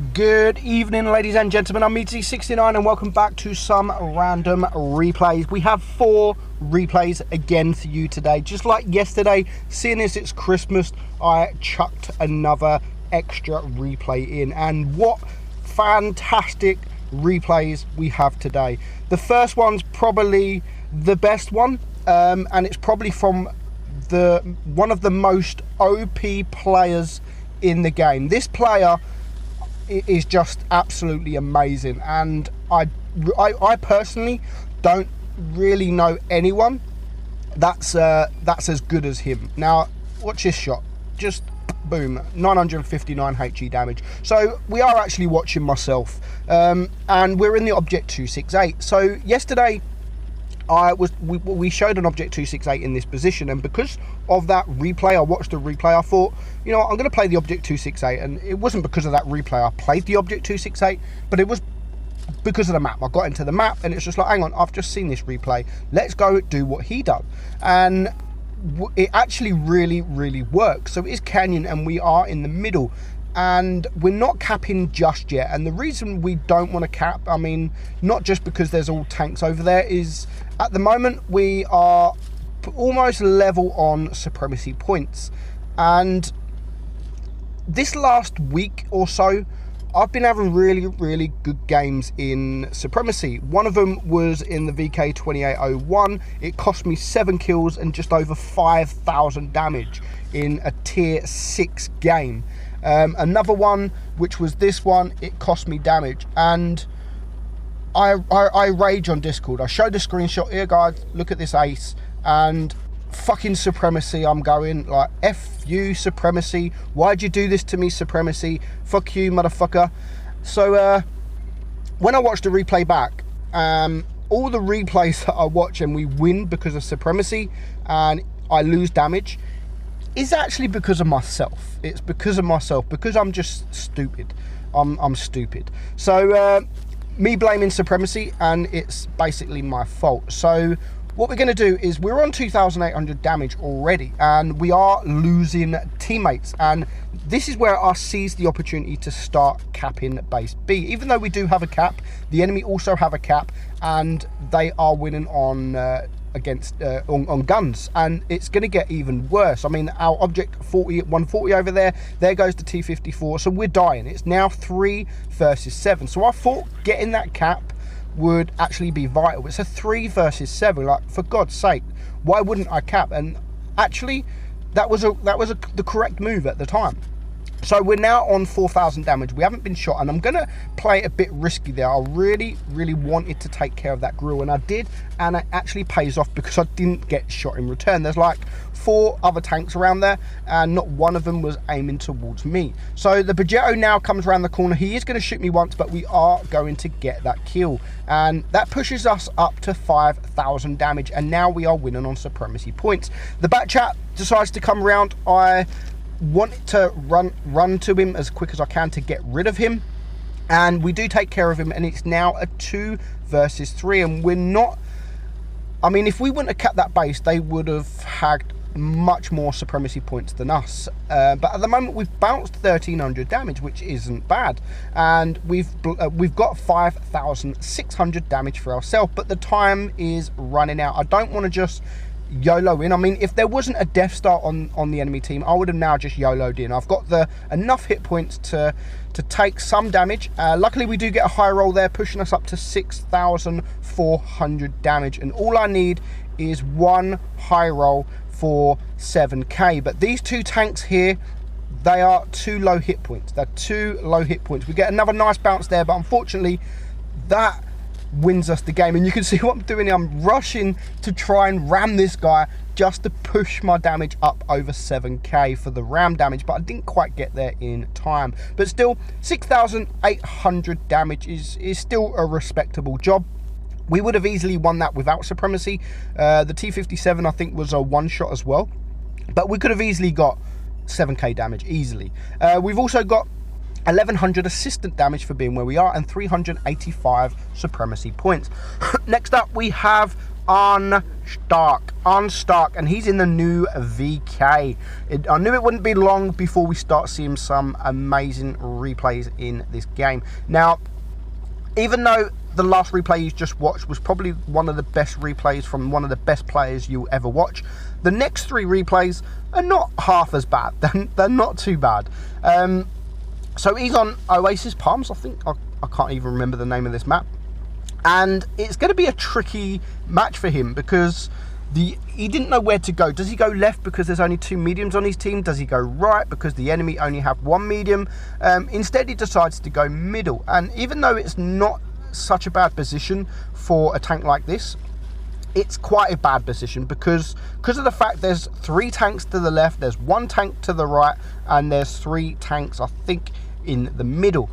Good evening, ladies and gentlemen. I'm Meadsy69 and welcome back to some random replays. We have 4 replays again for you today. Just like yesterday, seeing as it's Christmas, I chucked another extra replay in. And what fantastic replays we have today. The first one's probably the best one, and it's probably from one of the most OP players in the game. This player is just absolutely amazing, and I personally don't really know anyone that's as good as him. Now watch this shot, just boom, 959 HE damage. So we are actually watching myself, and we're in the object 268. So yesterday we showed an object 268 in this position, and because of that replay, I watched the replay, I thought, you know what, I'm going to play the object 268. And it wasn't because of that replay I played the object 268, but it was because of the map. I got into the map and it's just like, hang on, I've just seen this replay, let's go do what he does. And it actually really works. So it is canyon and we are in the middle, and we're not capping just yet. And the reason we don't want to cap, I mean, not just because there's all tanks over there, is at the moment we are almost level on supremacy points. And this last week or so, I've been having really good games in supremacy. One of them was in the VK 2801. It cost me 7 kills and just over 5,000 damage in a tier 6 game. Another one, which was this one, it cost me damage, and I rage on Discord. I showed the screenshot here, guys, look at this ace, and fucking supremacy, I'm going like, F you supremacy, why'd you do this to me, supremacy, fuck you motherfucker. So when I watched the replay back, all the replays that I watch and we win because of supremacy and I lose damage, is actually because of myself. It's because of myself, because I'm just stupid. I'm stupid. So me blaming supremacy, and it's basically my fault. So what we're going to do is, we're on 2,800 damage already, and we are losing teammates, and this is where I seize the opportunity to start capping base B. Even though we do have a cap, the enemy also have a cap, and they are winning on on guns, and it's going to get even worse. I mean, our object 140 over there goes to T54, so we're dying. It's now 3 versus 7. So I thought getting that cap would actually be vital. It's a 3 versus 7. Like, for God's sake, why wouldn't I cap? And actually, that was the correct move at the time. So we're now on 4,000 damage. We haven't been shot, and I'm going to play a bit risky there. I really wanted to take care of that grill, and I did, and it actually pays off because I didn't get shot in return. There's like 4 other tanks around there, and not one of them was aiming towards me. So the Bajetto now comes around the corner. He is going to shoot me once, but we are going to get that kill, and that pushes us up to 5,000 damage, and now we are winning on supremacy points. The back chat decides to come around. I wanted to run to him as quick as I can to get rid of him, and we do take care of him, and it's now a 2 versus 3, and we're not, I mean, if we wouldn't have kept that base, they would have had much more supremacy points than us, but at the moment we've bounced 1,300 damage, which isn't bad, and we've got 5,600 damage for ourselves, but the time is running out. I don't want to just YOLO in. I mean, if there wasn't a death star on the enemy team, I would have now just YOLO'd in. I've got enough hit points to take some damage. Luckily we do get a high roll there, pushing us up to 6,400 damage, and all I need is 1 high roll for 7k. But these 2 tanks here, they are too low hit points. They're too low hit points. We get another nice bounce there, but unfortunately that wins us the game. And you can see what I'm doing here. I'm rushing to try and ram this guy just to push my damage up over 7k for the ram damage, but I didn't quite get there in time. But still, 6,800 damage is still a respectable job. We would have easily won that without supremacy. The T57 I think was a 1-shot as well, but we could have easily got 7k damage easily. We've also got 1,100 assistant damage for being where we are, and 385 supremacy points. Next up we have Unstark, and he's in the new VK. I knew it wouldn't be long before we start seeing some amazing replays in this game. Now, even though the last replay you just watched was probably one of the best replays from one of the best players you'll ever watch, the next 3 replays are not half as bad. They're not too bad. So he's on Oasis Palms, I think. I can't even remember the name of this map. And it's going to be a tricky match for him because he didn't know where to go. Does he go left because there's only 2 mediums on his team? Does he go right because the enemy only have 1 medium? Instead, he decides to go middle. And even though it's not such a bad position for a tank like this, it's quite a bad position because of the fact there's 3 tanks to the left, there's 1 tank to the right, and there's 3 tanks, I think, in the middle.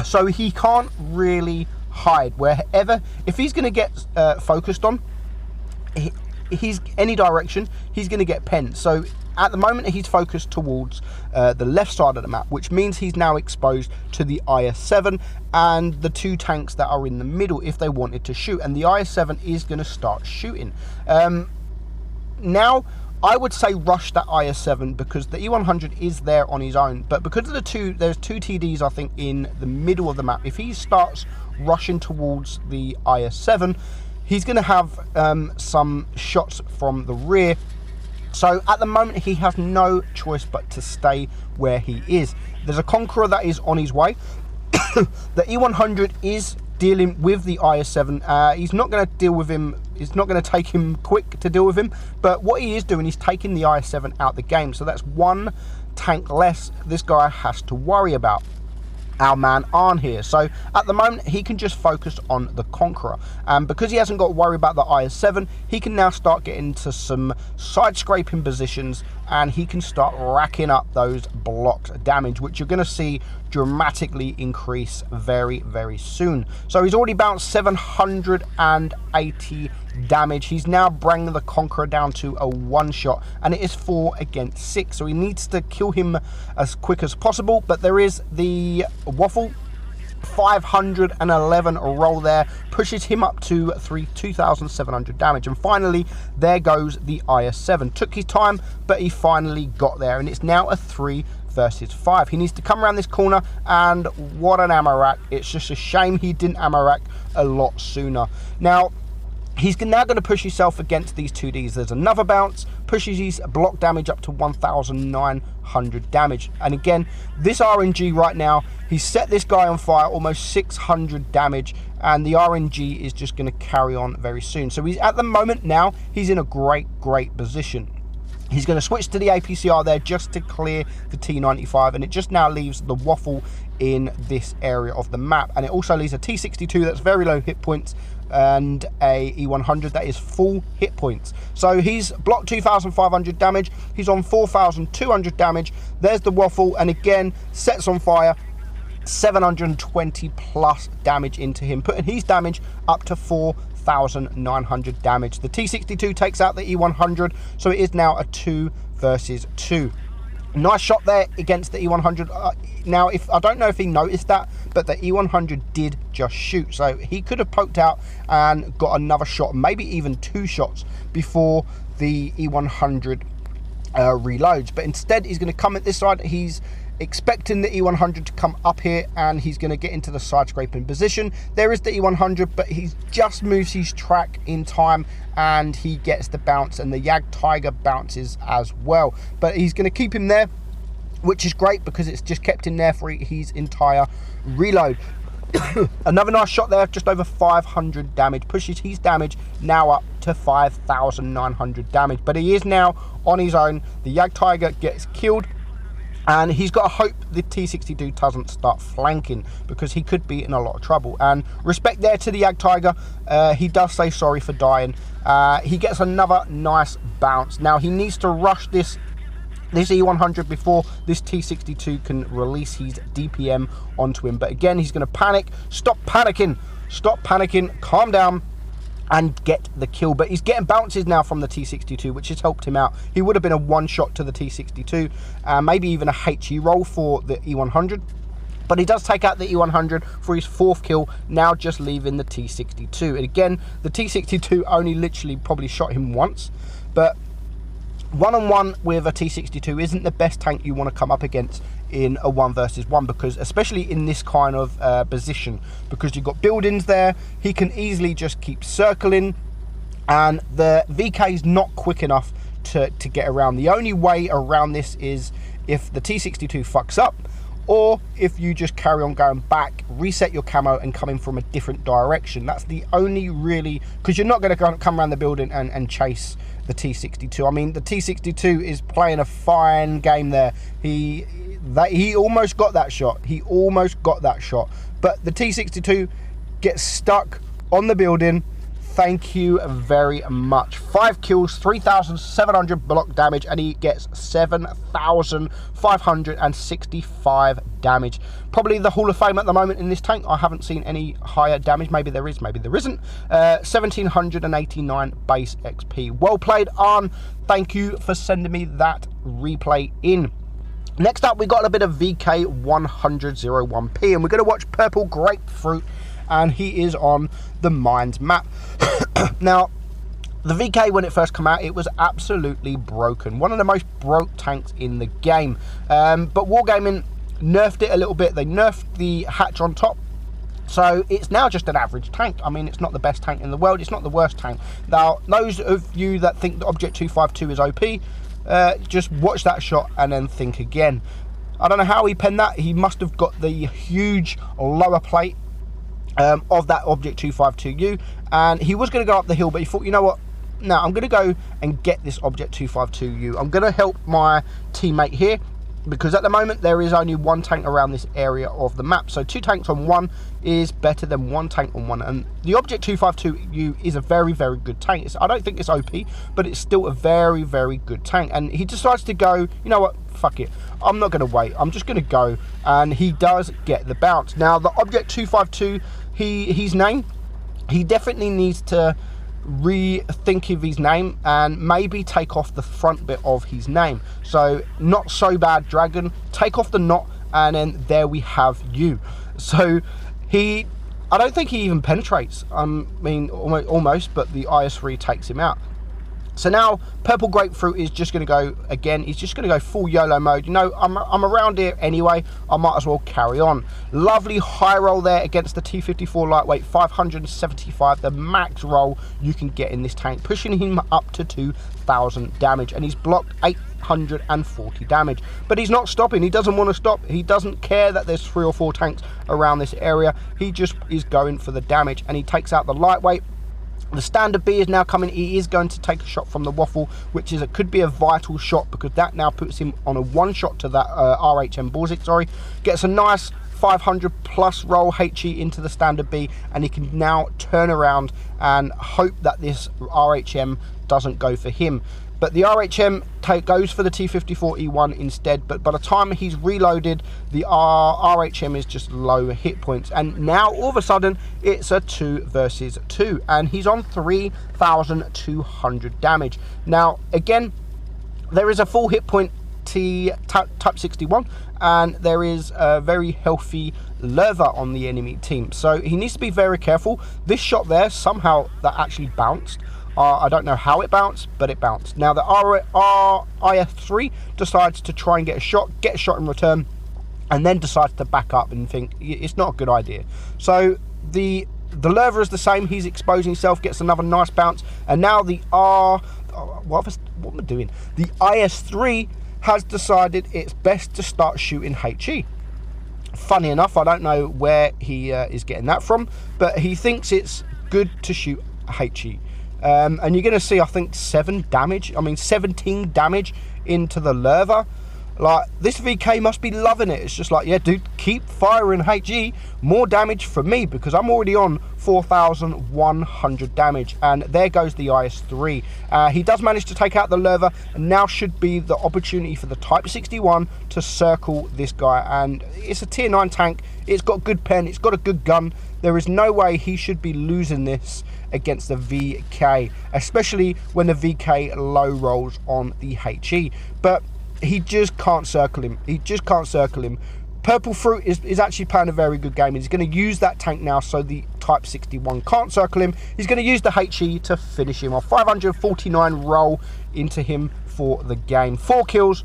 So he can't really hide wherever. If he's going to get focused on, he's any direction, he's going to get penned. So at the moment he's focused towards the left side of the map, which means he's now exposed to the IS-7 and the 2 tanks that are in the middle if they wanted to shoot, and the IS-7 is going to start shooting. Now I would say rush that IS-7 because the E100 is there on his own, but because of there's 2 TDs I think in the middle of the map. If he starts rushing towards the IS-7, he's going to have some shots from the rear. So at the moment he has no choice but to stay where he is. There's a Conqueror that is on his way. The E100 is dealing with the IS-7. He's not going to deal with him. It's not going to take him quick to deal with him, but what he is doing, he's taking the IS-7 out the game. So that's 1 tank less this guy has to worry about. Our man Arn here. So at the moment he can just focus on the Conqueror, and because he hasn't got to worry about the IS-7, he can now start getting into some side scraping positions, and he can start racking up those blocked damage, which you're going to see dramatically increase very, very soon. So he's already bounced 780 damage. He's now bringing the Conqueror down to a 1-shot, and it is 4 against 6. So he needs to kill him as quick as possible, but there is the Waffle. 511 roll there pushes him up to 2,700 damage, and finally there goes the IS-7. Took his time, but he finally got there, and it's now a 3 versus 5. He needs to come around this corner, and what an ammo rack. It's just a shame he didn't ammo rack a lot sooner. Now he's now going to push himself against these 2Ds. There's another bounce, pushes his block damage up to 1,900 damage. And again, this RNG right now, he's set this guy on fire, almost 600 damage, and the RNG is just going to carry on very soon. So he's at the moment now, he's in a great position. He's going to switch to the APCR there just to clear the T95, and it just now leaves the Waffle in this area of the map. And it also leaves a T62 that's very low hit points and a E100 that is full hit points. So he's blocked 2,500 damage. He's on 4,200 damage. There's the Waffle, and again, sets on fire. 720 plus damage into him, putting his damage up to 4,900 damage. The T62 takes out the E100, so it is now a 2 versus 2. Nice shot there against the E100. Now, I don't know if he noticed that, but the E100 did just shoot, so he could have poked out and got another shot, maybe even 2 shots before the E100 reloads. But instead, he's going to come at this side. He's expecting the E100 to come up here, and he's going to get into the side scraping position. There is the E100, but he just moves his track in time, and he gets the bounce, and the Yag Tiger bounces as well. But he's going to keep him there, which is great because it's just kept him there for his entire reload. Another nice shot there, just over 500 damage, pushes his damage now up to 5,900 damage. But he is now on his own. The Yag Tiger gets killed, and he's got to hope the T62 doesn't start flanking, because he could be in a lot of trouble. And respect there to the Yag Tiger. He does say sorry for dying. He gets another nice bounce. Now he needs to rush this E100 before this T62 can release his DPM onto him. But again, he's going to panic. Stop panicking, calm down, and get the kill. But he's getting bounces now from the T62, which has helped him out. He would have been a 1-shot to the T62, maybe even a HE roll for the E100. But he does take out the E100 for his 4th kill, now just leaving the T62. And again, the T62 only literally probably shot him once, but one-on-one with a T62 isn't the best tank you want to come up against in a 1 versus 1, because especially in this kind of position, because you've got buildings there, he can easily just keep circling, and the VK is not quick enough to get around. The only way around this is if the T62 fucks up, or if you just carry on going back, reset your camo and come in from a different direction. That's the only really, because you're not going to come around the building and chase the T62. I mean, the T62 is playing a fine game there. He almost got that shot. He almost got that shot. But the T62 gets stuck on the building. Thank you very much. 5 kills, 3,700 block damage, and he gets 7,565 damage. Probably the Hall of Fame at the moment in this tank. I haven't seen any higher damage. Maybe there is, maybe there isn't. 1,789 base XP. Well played, Arn. Thank you for sending me that replay in. Next up, we got a bit of VK100-01P, and we're going to watch Purple Grapefruit, and he is on the Mines map. Now, the VK, when it first came out, it was absolutely broken. One of the most broke tanks in the game. But Wargaming nerfed it a little bit. They nerfed the hatch on top, so it's now just an average tank. I mean, it's not the best tank in the world. It's not the worst tank. Now, those of you that think the Object 252 is OP, just watch that shot and then think again. I don't know how he penned that. He must have got the huge lower plate of that Object 252U, and he was going to go up the hill, but he thought, you know what, no, I'm going to go and get this Object 252U. I'm going to help my teammate here, because at the moment there is only 1 tank around this area of the map, so 2 tanks on 1 is better than 1 tank on 1. And the Object 252U is a very, very good tank. I don't think it's OP, but it's still a very, very good tank. And he decides to go, you know what, fuck it, I'm not going to wait, I'm just going to go, and he does get the bounce. Now, the Object 252, his name, he definitely needs to rethink of his name and maybe take off the front bit of his name. So, Not So Bad Dragon, take off the not, and then there we have you. So I don't think he even penetrates. I mean, almost, but the IS-3 takes him out. So now Purple Grapefruit is just going to go again. He's just going to go full YOLO mode. You know, I'm around here anyway, I might as well carry on. Lovely high roll there against the T54 lightweight, 575, the max roll you can get in this tank, pushing him up to 2,000 damage, and he's blocked 840 damage. But he's not stopping. He doesn't want to stop. He doesn't care that there's 3 or 4 tanks around this area. He just is going for the damage, and he takes out the lightweight. The standard B is now coming. He is going to take a shot from the waffle, which is could be a vital shot, because that now puts him on a 1 shot to that RHM Borzik, sorry. Gets a nice 500 plus roll HE into the standard B, and he can now turn around and hope that this RHM doesn't go for him. But the RHM goes for the T54E1 instead, but by the time he's reloaded, the RHM is just low hit points. And now, all of a sudden, it's a 2 versus 2, and he's on 3,200 damage. Now, again, there is a full hit point Type 61, and there is a very healthy Lerva on the enemy team. So he needs to be very careful. This shot there, somehow that actually bounced. I don't know how it bounced, but it bounced. Now the IS-3 decides to try and get a shot in return, and then decides to back up and think it's not a good idea. So the Lerva is the same. He's exposing himself, gets another nice bounce, and now the what am I doing? The IS-3 has decided it's best to start shooting HE. Funny enough, I don't know where he is getting that from, but he thinks it's good to shoot HE. And you're going to see, I think, 17 damage into the Lerva. Like, this VK must be loving it. It's just like, yeah, dude, keep firing HE. More damage for me, because I'm already on 4,100 damage. And there goes the IS-3. He does manage to take out the Lerva, and now should be the opportunity for the Type 61 to circle this guy. And it's a tier 9 tank. It's got good pen. It's got a good gun. There is no way he should be losing this against the VK, especially when the VK low rolls on the HE. But he just can't circle him. He just can't circle him. Purple Fruit is actually playing a very good game. He's going to use that tank now so the Type 61 can't circle him. He's going to use the HE to finish him off. 549 roll into him for the game. 4 kills,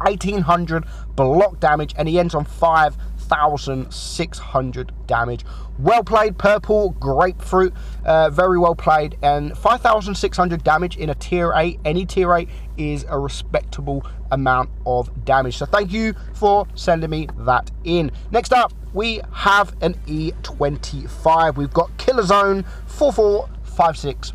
1800 block damage, and he ends on 5,600 damage. Well played, Purple Grapefruit. Very well played. And 5,600 damage in a tier 8. Any tier 8 is a respectable amount of damage. So thank you for sending me that in. Next up, we have an E25. We've got Killer Zone 4456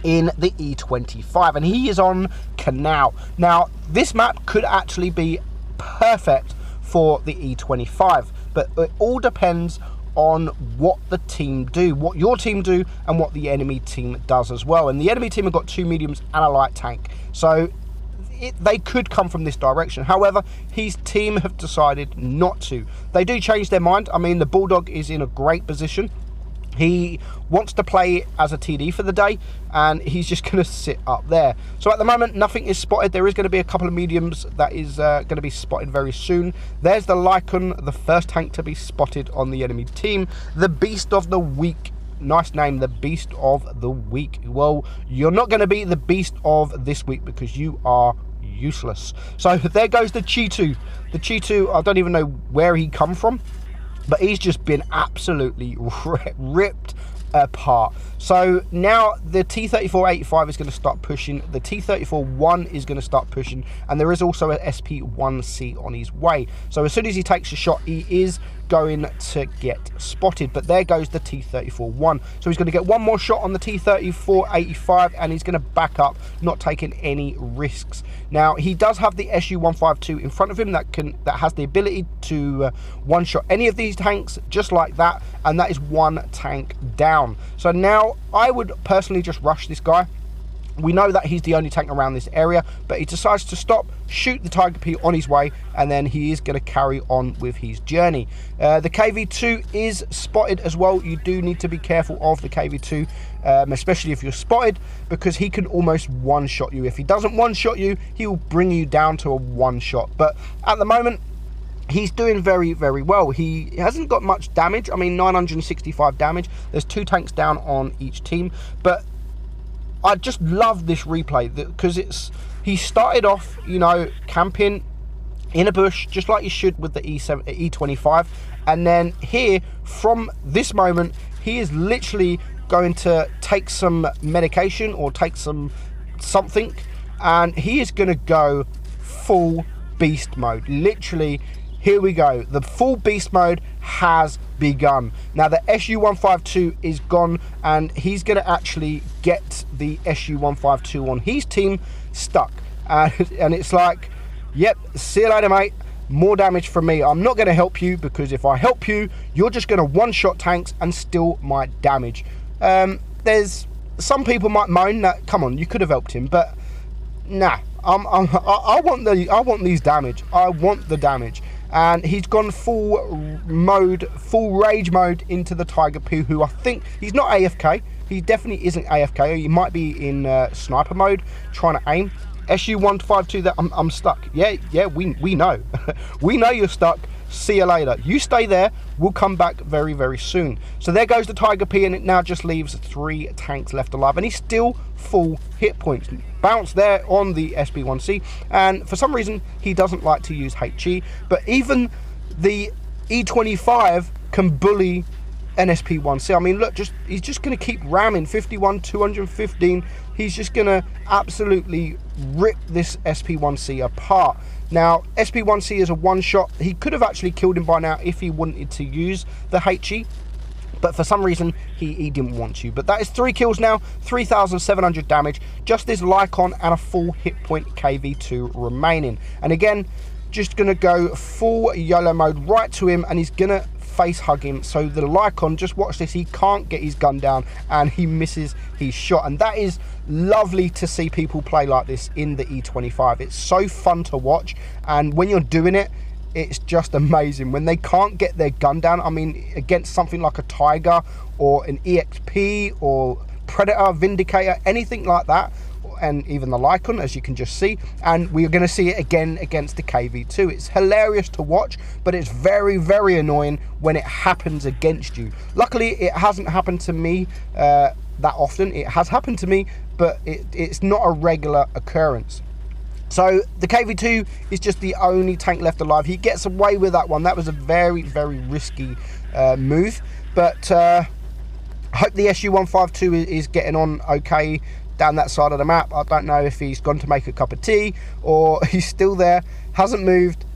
in the E25, and he is on Canal. Now, this map could actually be perfect for the E25, but it all depends on what the team do, what your team do, and what the enemy team does as well. And the enemy team have got 2 mediums and a light tank, so they could come from this direction. However, his team have decided not to. They do change their mind. I mean, the Bulldog is in a great position. He wants to play as a TD for the day, and he's just going to sit up there. So at the moment, nothing is spotted. There is going to be a couple of mediums that is going to be spotted very soon. There's the Lycon, the first tank to be spotted on the enemy team. The Beast of the Week. Nice name, the Beast of the Week. Well, you're not going to be the Beast of this week because you are useless. So there goes the Cheetu. The Cheetu, I don't even know where he come from, but he's just been absolutely ripped apart. So now the T-34-85 is going to start pushing, the T-34-1 is going to start pushing, and there is also an SP-1C on his way. So as soon as he takes a shot, he is going to get spotted. But there goes the T-34-1. So he's going to get one more shot on the T-34-85, and he's going to back up, not taking any risks. Now he does have the SU-152 in front of him that has the ability to one-shot any of these tanks just like that, and that is one tank down. So now I would personally just rush this guy. We know that he's the only tank around this area, but he decides to stop, shoot the Tiger P on his way, and then he is going to carry on with his journey. The KV2 is spotted as well. You do need to be careful of the KV2, especially if you're spotted, because he can almost one-shot you. If he doesn't one-shot you, he will bring you down to a one-shot. But at the moment, he's doing very, very well. He hasn't got much damage. I mean, 965 damage. There's 2 tanks down on each team, but I just love this replay because he started off, you know, camping in a bush just like you should with the E25, and then here from this moment he is literally going to take some medication or take something, and he is going to go full beast mode. Literally, here we go. The full beast mode has begun. Now the SU-152 is gone, and he's going to actually get the SU-152 on his team stuck. And it's like, yep, see you later, mate. More damage from me. I'm not going to help you, because if I help you, you're just going to one-shot tanks and steal my damage. There's some people might moan that, come on, you could have helped him, but nah. I want these damage. I want the damage. And he's gone full rage mode into the Tiger Poo, who I think, he's not AFK. He definitely isn't AFK. He might be in sniper mode, trying to aim. SU-152, that I'm stuck. Yeah, we know. We know you're stuck. See you later. You stay there. We'll come back very, very soon. So there goes the Tiger P, and it now just leaves 3 tanks left alive, and he's still full hit points. Bounce there on the SP1C, and for some reason he doesn't like to use HE, but even the E25 can bully an SP1C. I mean, look, he's just going to keep ramming 51, 215. He's just going to absolutely rip this SP1C apart. Now, SP1C is a one-shot. He could have actually killed him by now if he wanted to use the HE, but for some reason he didn't want to. But that is 3 kills now, 3,700 damage, just this Lycon and a full hit point KV2 remaining. And again, just going to go full YOLO mode right to him, and he's going to face hug him. So the Lycon, just watch this, he can't get his gun down and he misses his shot. And that is lovely to see people play like this in the E25. It's so fun to watch, and when you're doing it, it's just amazing. When they can't get their gun down, I mean, against something like a Tiger or an EXP or Predator, Vindicator, anything like that, and even the Lycon, as you can just see, and we're going to see it again against the KV2. It's hilarious to watch, but it's very, very annoying when it happens against you. Luckily, it hasn't happened to me that often. It has happened to me, but it's not a regular occurrence. So the KV2 is just the only tank left alive. He gets away with that one. That was a very, very risky move, but I hope the SU-152 is getting on okay down that side of the map. I don't know if he's gone to make a cup of tea or he's still there, hasn't moved,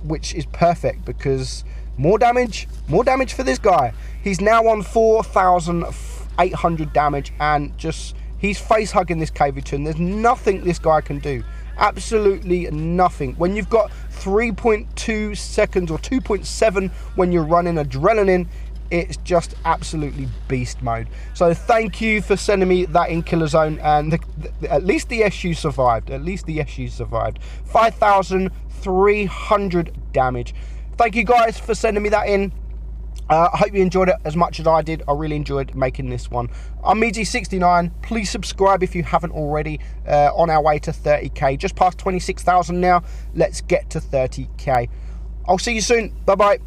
which is perfect because more damage for this guy. He's now on 4,800 damage, and just he's face hugging this KV2, and there's nothing this guy can do. Absolutely nothing. When you've got 3.2 seconds or 2.7 when you're running adrenaline, it's just absolutely beast mode. So thank you for sending me that in Killer Zone, and at least the SU survived. At least the SU survived. 5,300 damage. Thank you guys for sending me that in. I hope you enjoyed it as much as I did. I really enjoyed making this one. I'm Meadsy69. Please subscribe if you haven't already. On our way to 30k. Just past 26,000 now. Let's get to 30k. I'll see you soon. Bye-bye.